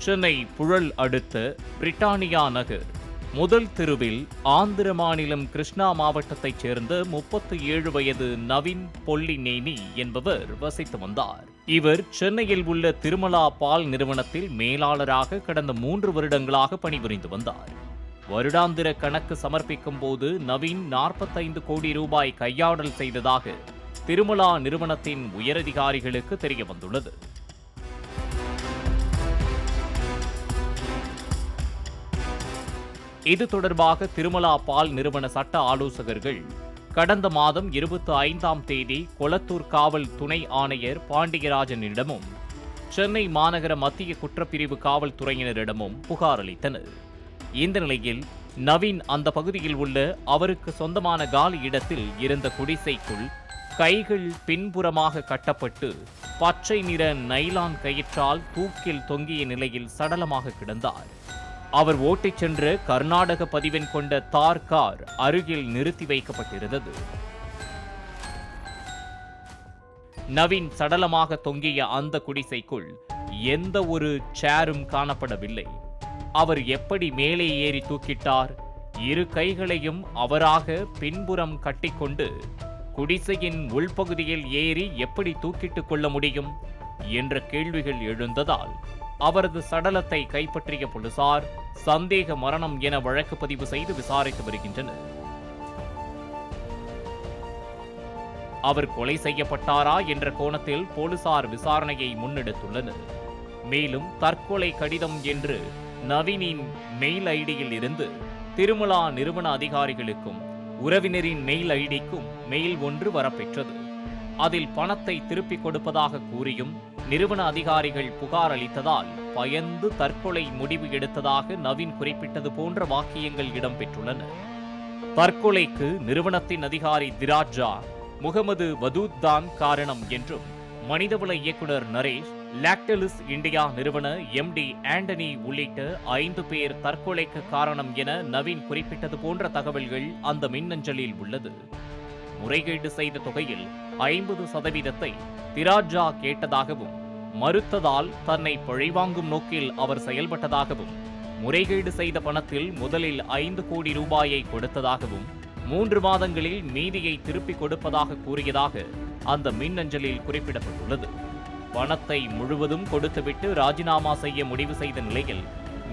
சென்னை புழல் அடுத்த பிரிட்டானியா நகர் முதல் தெருவில் ஆந்திர மாநிலம் கிருஷ்ணா மாவட்டத்தைச் சேர்ந்த 37 வயது நவீன் பொல்லினேனி என்பவர் வசித்து வந்தார். இவர் சென்னையில் உள்ள திருமலா பால் நிறுவனத்தில் மேலாளராக கடந்த 3 வருடங்களாக பணிபுரிந்து வந்தார். வருடாந்திர கணக்கு சமர்ப்பிக்கும் போது நவீன் 45 கோடி ரூபாய் கையாடல் செய்ததாக திருமலா நிறுவனத்தின் உயரதிகாரிகளுக்கு தெரியவந்துள்ளது. இது தொடர்பாக திருமலா பால் நிறுவன சட்ட ஆலோசகர்கள் கடந்த மாதம் 25ஆம் தேதி கொளத்தூர் காவல் துணை ஆணையர் பாண்டியராஜனிடமும் சென்னை மாநகர மத்திய குற்றப்பிரிவு காவல்துறையினரிடமும் புகார் அளித்தனர். இந்த நிலையில் நவீன் அந்த பகுதியில் உள்ள அவருக்கு சொந்தமான காலி இடத்தில் இருந்த குடிசைக்குள் கைகள் பின்புறமாக கட்டப்பட்டு பச்சை நிற நைலான் கயிற்றால் தூக்கில் தொங்கிய நிலையில் சடலமாக கிடந்தார். அவர் ஓட்டிச் சென்ற கர்நாடக பதிவெண் கொண்ட தார் கார் அருகில் நிறுத்தி வைக்கப்பட்டிருந்தது. நவீன் சடலமாக தொங்கிய அந்த குடிசைக்குள் எந்த ஒரு சேரும் காணப்படவில்லை. அவர் எப்படி மேலே ஏறி தூக்கிட்டார்? 2 கைகளையும் அவராக பின்புறம் கட்டிக்கொண்டு குடிசையின் உள்பகுதியில் ஏறி எப்படி தூக்கிட்டுக் கொள்ள முடியும் என்ற கேள்விகள் எழுந்ததால் அவரது சடலத்தை கைப்பற்றிய போலீசார் சந்தேக மரணம் என வழக்கு பதிவு செய்து விசாரித்து வருகின்றனர். அவர் கொலை செய்யப்பட்டாரா என்ற கோணத்தில் போலீசார் விசாரணையை முன்னெடுத்துள்ளனர். மேலும் தற்கொலை கடிதம் என்று நவீனின் மெயில் ஐடியில் இருந்து திருமலா நிறுவன அதிகாரிகளுக்கும் உறவினரின் மெயில் ஐடிக்கும் மெயில் ஒன்று வரப்பெற்றது. அதில் பணத்தை திருப்பிக் கொடுப்பதாக கூறியும் நிறுவன அதிகாரிகள் புகார் அளித்ததால் பயந்து தற்கொலை முடிவு எடுத்ததாக நவீன் குறிப்பிட்டது போன்ற வாக்கியங்கள் இடம்பெற்றுள்ளன. தற்கொலைக்கு நிறுவனத்தின் அதிகாரி திராஜா முகமது வதூத் தான் காரணம் என்றும் மனிதவள இயக்குநர் நரேஷ், லாக்டலிஸ் இந்தியா நிறுவன MD ஆண்டனி உள்ளிட்ட 5 பேர் தற்கொலைக்கு காரணம் என நவீன் குறிப்பிட்டது போன்ற தகவல்கள் அந்த மின்னஞ்சலில் உள்ளது. முறைகேடு செய்த தொகையில் 50% திராஜா கேட்டதாகவும் மறுத்ததால் தன்னை பழிவாங்கும் நோக்கில் அவர் செயல்பட்டதாகவும் முறைகேடு செய்த பணத்தில் முதலில் 5 கோடி ரூபாயை கொடுத்ததாகவும் 3 மாதங்களில் மீதியை திருப்பிக் கொடுப்பதாக கூறியதாக அந்த மின்னஞ்சலில் குறிப்பிடப்பட்டுள்ளது. பணத்தை முழுவதும் கொடுத்துவிட்டு ராஜினாமா செய்ய முடிவு செய்த நிலையில்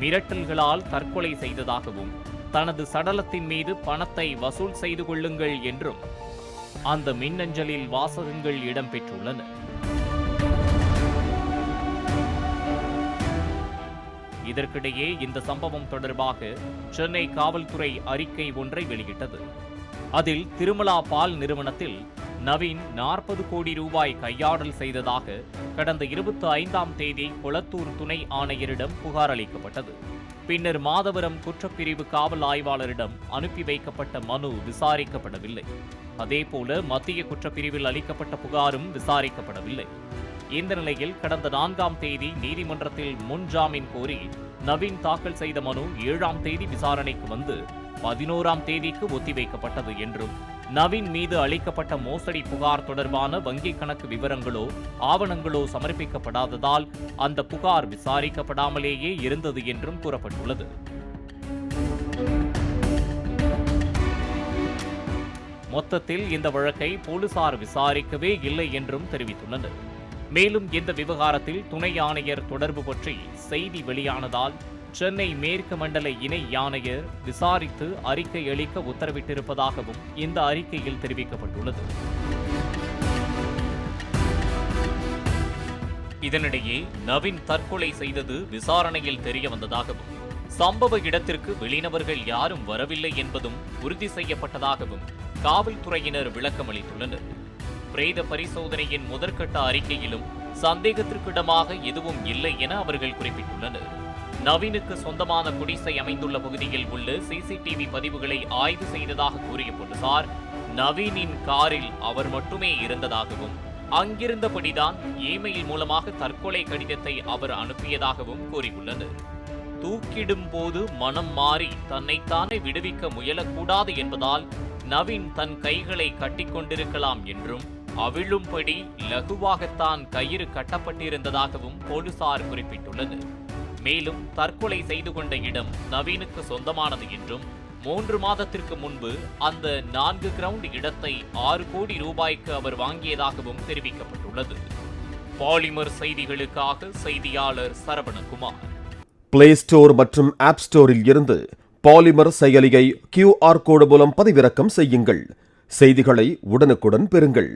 மிரட்டல்களால் தற்கொலை செய்ததாகவும் தனது சடலத்தின் மீது பணத்தை வசூல் செய்து கொள்ளுங்கள் என்றும் அந்த மின்னஞ்சலில் வாசகங்கள் இடம்பெற்றுள்ளன. இதற்கிடையே இந்த சம்பவம் தொடர்பாக சென்னை காவல்துறை அறிக்கை ஒன்றை வெளியிட்டது. அதில் திருமலா பால் நிறுவனத்தில் நவீன் 40 கோடி ரூபாய் கையாடல் செய்ததாக கடந்த 25ஆம் தேதி கொளத்தூர் துணை ஆணையரிடம் புகார் அளிக்கப்பட்டது. பின்னர் மாதவரம் குற்றப்பிரிவு காவல் ஆய்வாளரிடம் அனுப்பி வைக்கப்பட்ட மனு விசாரிக்கப்படவில்லை. அதேபோல மத்திய குற்றப்பிரிவில் அளிக்கப்பட்ட புகாரும் விசாரிக்கப்படவில்லை. இந்த நிலையில் கடந்த 4ஆம் தேதி நீதிமன்றத்தில் முன்ஜாமீன் கோரி நவீன் தாக்கல் செய்த மனு 7ஆம் தேதி விசாரணைக்கு வந்து 11ஆம் தேதிக்கு ஒத்திவைக்கப்பட்டது என்றும் நவீன் மீது அளிக்கப்பட்ட மோசடி புகார் தொடர்பான வங்கிக் கணக்கு விவரங்களோ ஆவணங்களோ சமர்ப்பிக்கப்படாததால் அந்த புகார் விசாரிக்கப்படாமலேயே இருந்தது என்றும் கூறப்பட்டுள்ளது. மொத்தத்தில் இந்த வழக்கை போலீசார் விசாரிக்கவே இல்லை என்றும் தெரிவித்துள்ளனர். மேலும் இந்த விவகாரத்தில் துணை ஆணையர் தொடர்பு பற்றி செய்தி வெளியானதால் சென்னை மேற்கு மண்டல இணை ஆணையர் விசாரித்து அறிக்கை அளிக்க உத்தரவிட்டிருப்பதாகவும் இந்த அறிக்கையில் தெரிவிக்கப்பட்டுள்ளது. இதனிடையே நவீன் தற்கொலை செய்தது விசாரணையில் தெரிய வந்ததாகவும் சம்பவ இடத்திற்கு வெளிநபர்கள் யாரும் வரவில்லை என்பதும் உறுதி செய்யப்பட்டதாகவும் காவல்துறையினர் விளக்கமளித்துள்ளனர். பிரேத பரிசோதனையின் முதற்கட்ட அறிக்கையிலும் சந்தேகத்திற்கிடமாக எதுவும் இல்லை என அவர்கள் குறிப்பிட்டுள்ளனர். நவீனுக்கு சொந்தமான குடிசை அமைந்துள்ள பகுதியில் உள்ள CCTV பதிவுகளை ஆய்வு செய்ததாக கூறிய போலீசார் நவீனின் காரில் அவர் மட்டுமே இருந்ததாகவும் அங்கிருந்தபடிதான் இமெயில் மூலமாக தற்கொலை கடிதத்தை அவர் அனுப்பியதாகவும் கூறியுள்ளனர். தூக்கிடும் போது மனம் மாறி தன்னைத்தானே விடுவிக்க முயலக்கூடாது என்பதால் நவீன் தன் கைகளை கட்டிக்கொண்டிருக்கலாம் என்றும் அவிழும்படி லகுவாகத்தான் கயிறு கட்டப்பட்டிருந்ததாகவும் போலீசார் குறிப்பிட்டுள்ளனர். மேலும் தற்கொலை செய்து கொண்ட இடம் நவீனுக்கு சொந்தமானது என்றும் 3 மாதத்திற்கு முன்பு அந்த 4 கிரவுண்ட் இடத்தை 6 கோடி ரூபாய்க்கு அவர் வாங்கியதாகவும் தெரிவிக்கப்பட்டுள்ளது. பாலிமர் செய்திகளுக்காக செய்தியாளர் சரவணகுமார். பிளே ஸ்டோர் மற்றும் ஆப் ஸ்டோரில் இருந்து பாலிமர் செயலியை QR கோடு மூலம் பதிவிறக்கம் செய்யுங்கள். செய்திகளை உடனுக்குடன் பெறுங்கள்.